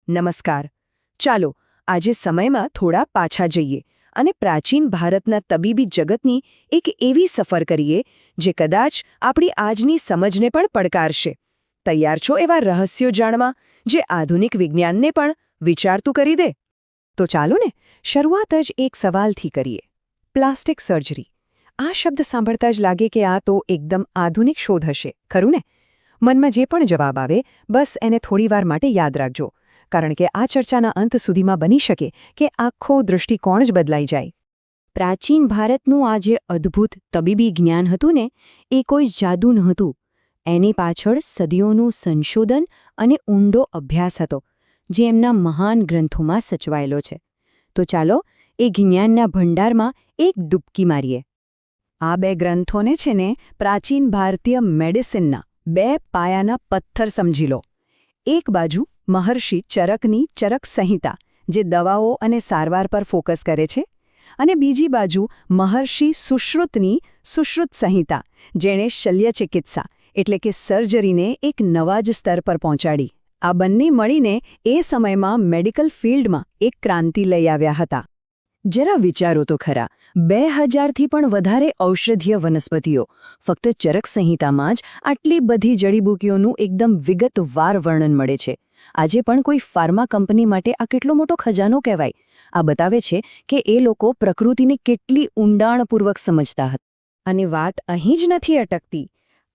નમસ્કાર. ચાલો આજે સમયમાં થોડા પાછા જઈએ અને પ્રાચીન ભારતના તબીબી જગતની એક એવી સફર કરીએ જે કદાચ આપણી આજની સમજને પણ પડકારશે. તૈયાર છો એવા રહસ્યો જાણવા જે આધુનિક વિજ્ઞાનને પણ વિચારતું કરી દે? તો ચાલો ને શરૂઆત જ એક સવાલથી કરીએ. Plastic surgery. આ શબ્દ સાંભળતા જ લાગે કે આ તો એકદમ આધુનિક શોધ હશે, ખરું ને? મનમાં જે પણ જવાબ આવે બસ એને થોડીવાર માટે યાદ રાખજો, કારણ કે આ ચર્ચાના અંત સુધીમાં બની શકે કે આખો દૃષ્ટિકોણ જ બદલાઈ જાય. પ્રાચીન ભારતનું આ જે અદ્ભુત તબીબી જ્ઞાન હતું ને, એ કોઈ જાદુ નહોતું. એની પાછળ સદીઓનું સંશોધન અને ઊંડો અભ્યાસ હતો, જે એમના મહાન ગ્રંથોમાં સચવાયેલો છે. તો ચાલો એ જ્ઞાનના ભંડારમાં એક ડૂબકી મારીએ. આ બે ગ્રંથોને છે ને પ્રાચીન ભારતીય મેડિસિનના બે પાયાના પથ્થર સમજી લો. એક બાજુ મહર્ષિ ચરકની ચરક સંહિતા, જે દવાઓ અને સારવાર પર ફોકસ કરે છે, અને બીજી બાજુ મહર્ષિ સુશ્રુતની સુશ્રુત સંહિતા, જેણે શલ્યચિકિત્સા એટલે કે સર્જરીને એક નવા જ સ્તર પર પહોંચાડી. આ બંને મળીને એ સમયમાં મેડિકલ ફિલ્ડમાં એક ક્રાંતિ લઈ આવ્યા હતા. જરા વિચારો તો ખરા, 2000થી પણ વધારે ઔષધીય વનસ્પતિઓ, ફક્ત ચરક સંહિતામાં જ આટલી બધી જડીબુટીઓનું એકદમ વિગતવાર વર્ણન મળે છે. આજે પણ કોઈ ફાર્મા કંપની માટે આ કેટલો મોટો ખજાનો કહેવાય. આ બતાવે છે કે એ લોકો પ્રકૃતિને કેટલી ઊંડાણપૂર્વક સમજતા હતા. અને વાત અહીં જ નથી અટકતી.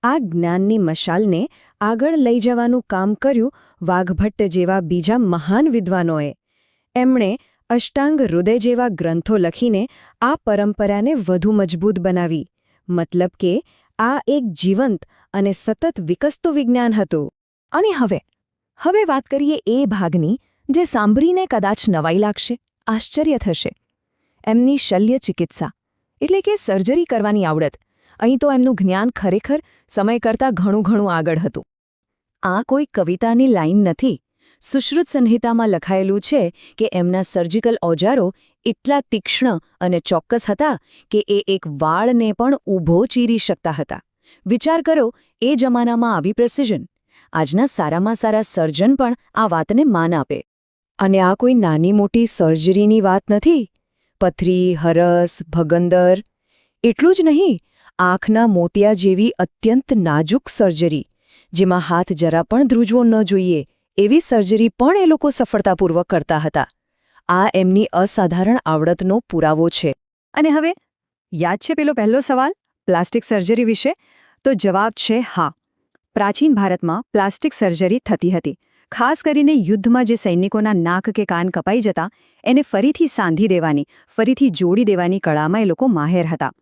આ જ્ઞાનની મશાલને આગળ લઈ જવાનું કામ કર્યું વાઘભટ્ટ જેવા બીજા મહાન વિદ્વાનોએ. એમણે અષ્ટાંગ હૃદય જેવા ગ્રંથો લખીને આ પરંપરાને વધુ મજબૂત બનાવી. મતલબ કે આ એક જીવંત અને સતત વિકસતું વિજ્ઞાન હતું. અને હવે વાત કરીએ એ ભાગની જે સાંભળીને કદાચ નવાઈ લાગશે, આશ્ચર્ય થશે. એમની શલ્યચિકિત્સા એટલે કે સર્જરી કરવાની આવડત. અહીં તો એમનું જ્ઞાન ખરેખર સમય કરતાં ઘણું આગળ હતું. આ કોઈ કવિતાની લાઈન નથી. સુશ્રુત સંહિતામાં લખાયેલું છે કે એમના સર્જિકલ ઓજારો એટલા તીક્ષ્ણ અને ચોક્કસ હતા કે એ એક વાળને પણ ઊભો ચીરી શકતા હતા. વિચાર કરો, એ જમાનામાં આવી પ્રેસિઝન. આજના સારામાં સારા સર્જન પણ આ વાતને માન આપે. અને આ કોઈ નાની મોટી સર્જરીની વાત નથી. પથરી, હરસ, ભગંદર. એટલું જ નહીં, આંખના મોતિયા જેવી અત્યંત નાજુક સર્જરી, જેમાં હાથ જરા પણ ધ્રુજવો ન જોઈએ, એવી સર્જરી પણ એ લોકો સફળતાપૂર્વક કરતા હતા. આ એમની અસાધારણ આવડતનો પુરાવો છે. અને હવે યાદ છે પેલો પહેલો સવાલ પ્લાસ્ટિક સર્જરી વિશે? તો જવાબ છે હા. પ્રાચીન ભારતમાં પ્લાસ્ટિક સર્જરી થતી હતી. ખાસ કરીને યુદ્ધમાં જે સૈનિકોના નાક કે કાન કપાઈ જતા, એને ફરીથી સાંધી દેવાની, ફરીથી જોડી દેવાની કળામાં એ લોકો માહેર હતા.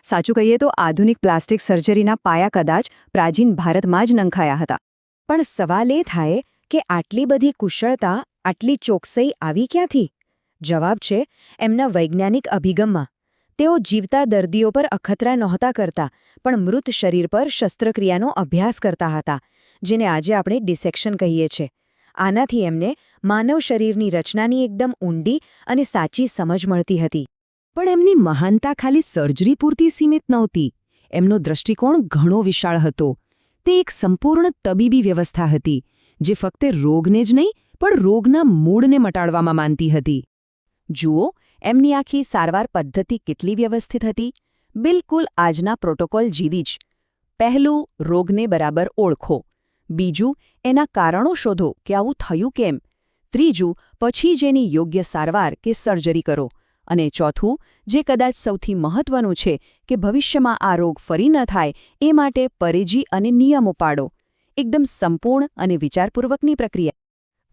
સાચું કહીએ તો આધુનિક પ્લાસ્ટિક સર્જરીના પાયા કદાચ પ્રાચીન ભારતમાં જ નંખાયા હતા. પણ સવાલ એ થાય કે આટલી બધી કુશળતા, આટલી ચોકસાઈ આવી ક્યાંથી? જવાબ છે એમના વૈજ્ઞાનિક અભિગમમાં. તેઓ જીવતા દર્દીઓ પર અખતરા નહોતા કરતા, પણ મૃત શરીર પર શસ્ત્રક્રિયાનો અભ્યાસ કરતા હતા, જેને આજે આપણે ડિસેક્શન કહીએ છીએ. આનાથી એમને માનવ શરીરની રચનાની એકદમ ઊંડી અને સાચી સમજ મળતી હતી. પણ એમની મહાનતા ખાલી સર્જરી પૂરતી સીમિત નહોતી. એમનો દૃષ્ટિકોણ ઘણો વિશાળ હતો. તે એક સંપૂર્ણ તબીબી વ્યવસ્થા હતી, જે ફક્ત રોગને જ નહીં પણ રોગના મૂળને મટાડવામાં માનતી હતી. જુઓ, એમની આખી સારવાર પદ્ધતિ કેટલી વ્યવસ્થિત હતી. બિલકુલ આજના પ્રોટોકોલ જેવી જ. પહેલું, રોગને બરાબર ઓળખો. બીજું, એના કારણો શોધો કે આવું થયું કેમ. ત્રીજું, પછી જેની યોગ્ય સારવાર કે સર્જરી કરો. અને ચોથું, જે કદાચ સૌથી મહત્વનું છે, કે ભવિષ્યમાં આ રોગ ફરી ન થાય એ માટે પરેજી અને નિયમો પાડો. એકદમ સંપૂર્ણ અને વિચારપૂર્વકની પ્રક્રિયા.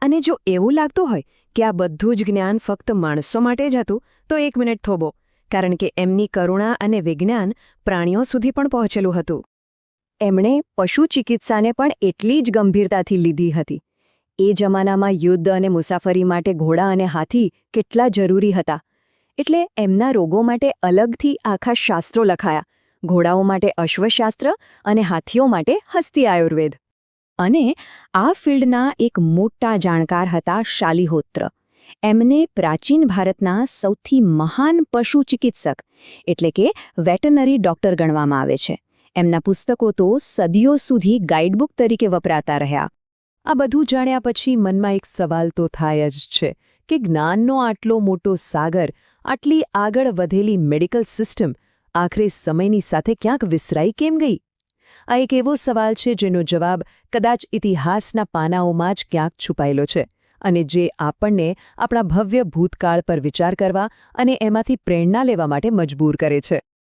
અને જો એવું લાગતું હોય કે આ બધું જ જ્ઞાન ફક્ત માણસો માટે જ હતું, તો એક મિનિટ થોભો, કારણ કે એમની કરુણા અને વિજ્ઞાન પ્રાણીઓ સુધી પણ પહોંચેલું હતું. એમણે પશુ ચિકિત્સાને પણ એટલી જ ગંભીરતાથી લીધી હતી. એ જમાનામાં યુદ્ધ અને મુસાફરી માટે ઘોડા અને હાથી કેટલા જરૂરી હતા. એટલે એમના રોગો માટે અલગથી આખા શાસ્ત્રો લખાયા. ઘોડાઓ માટે અશ્વશાસ્ત્ર અને હાથીઓ માટે હસ્તી આયુર્વેદ. અને આ ફિલ્ડના એક મોટા જાણકાર હતા શાલિહોત્ર. એમને પ્રાચીન ભારતના સૌથી મહાન પશુ ચિકિત્સક એટલે કે વેટરનરી ડોક્ટર ગણવામાં આવે છે. એમના પુસ્તકો તો સદીઓ સુધી ગાઈડબુક તરીકે વપરાતા રહ્યા. આ બધું જાણ્યા પછી મનમાં એક સવાલ તો થાય જ છે કે જ્ઞાનનો આટલો મોટો સાગર, આટલી આગળ વધેલી મેડિકલ સિસ્ટમ આખરે સમયની સાથે ક્યાંક વિસરાઈ કેમ ગઈ? આ એક એવો સવાલ છે જેનો જવાબ કદાચ ઇતિહાસના પાનાઓમાં જ ક્યાંક છુપાયેલો છે, અને જે આપણને આપણા ભવ્ય ભૂતકાળ પર વિચાર કરવા અને એમાંથી પ્રેરણા લેવા માટે મજબૂર કરે છે.